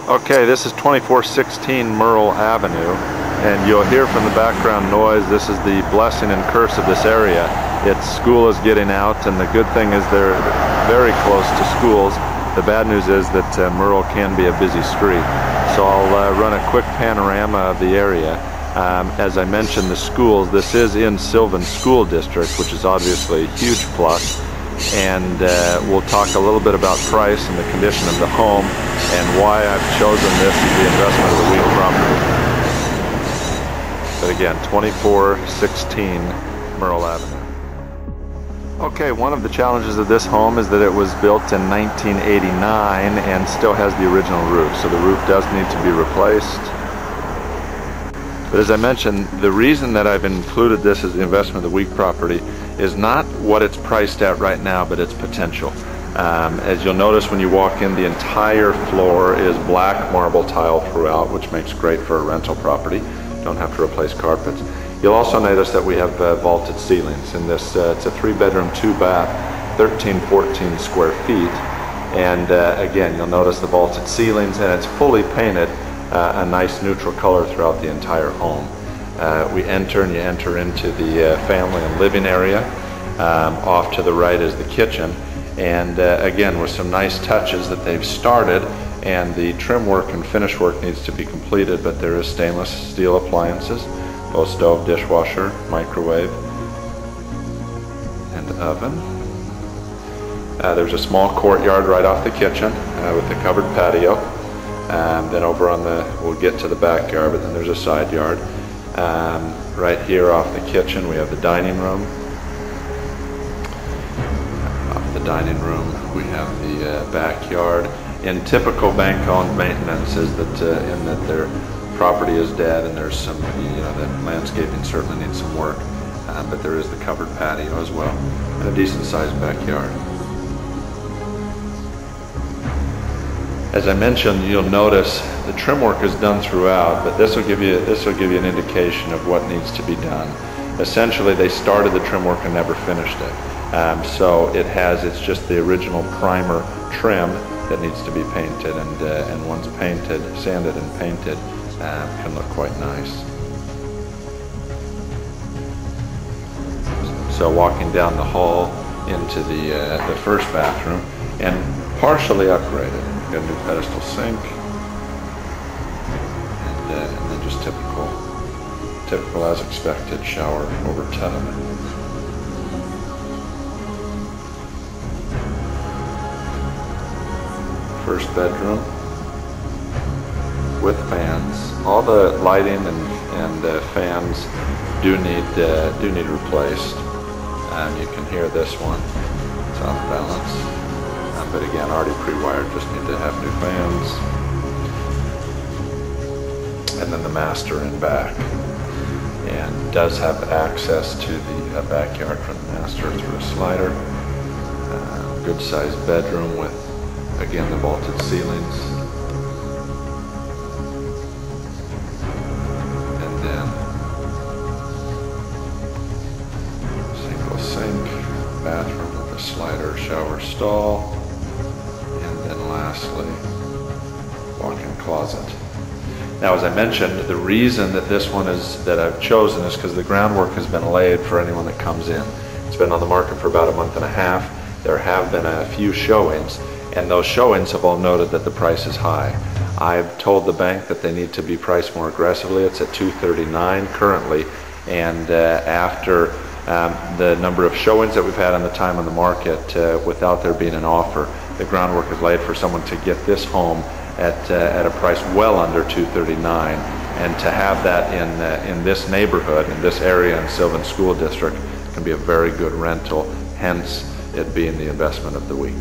Okay, this is 2416 Merle Avenue, and you'll hear from the background noise. This is the blessing and curse of this area. School is getting out, and the good thing is they're very close to schools. The bad news is that Merle can be a busy street. So I'll run a quick panorama of the area. As I mentioned, the schools, this is in Sylvan School District, which is obviously a huge plus. And we'll talk a little bit about price and the condition of the home and why I've chosen this as the investment of the week property. But again, 2416 Merle Avenue. Okay, one of the challenges of this home is that it was built in 1989 and still has the original roof, so the roof does need to be replaced. But as I mentioned, the reason that I've included this as the investment of the week property is not what it's priced at right now, but its potential. As you'll notice when you walk in, the entire floor is black marble tile throughout, which makes great for a rental property. Don't have to replace carpets. You'll also notice that we have vaulted ceilings in this. It's a 3-bedroom, 2-bath, 1314 square feet. And again, you'll notice the vaulted ceilings, and it's fully painted a nice neutral color throughout the entire home. You enter into the family and living area. Off to the right is the kitchen, and again with some nice touches that they've started, and the trim work and finish work needs to be completed, but there is stainless steel appliances, both stove, dishwasher, microwave, and oven. There's a small courtyard right off the kitchen with the covered patio. Then over on we'll get to the backyard, but then there's a side yard. Right here off the kitchen we have the dining room. Off the dining room we have the backyard. In typical bank-owned maintenance is that in that their property is dead, and there's some, that landscaping certainly needs some work, but there is the covered patio as well, and a decent-sized backyard. As I mentioned, you'll notice the trim work is done throughout, but this will give you an indication of what needs to be done. Essentially, they started the trim work and never finished it. So it's just the original primer trim that needs to be painted, and once painted, sanded and painted, can look quite nice. So walking down the hall into the first bathroom, and partially upgraded. Got a new pedestal sink, and then just typical as expected shower over tub. First bedroom with fans. All the lighting and fans do need replaced. You can hear this one; it's off balance. But again, already pre-wired, just need to have new fans. And then the master in back, and does have access to the backyard from the master through a slider. Good sized bedroom with, again, the vaulted ceilings. And then single sink, bathroom with a slider, shower stall. Lastly, walk-in closet. Now, as I mentioned, the reason that that I've chosen is because the groundwork has been laid for anyone that comes in. It's been on the market for about a month and a half. There have been a few showings, and those showings have all noted that the price is high. I've told the bank that they need to be priced more aggressively. It's at $239 currently, and after the number of showings that we've had and the time on the market, without there being an offer, the groundwork is laid for someone to get this home at a price well under $239, and to have that in this neighborhood, in this area in Sylvan School District, can be a very good rental, hence it being the investment of the week.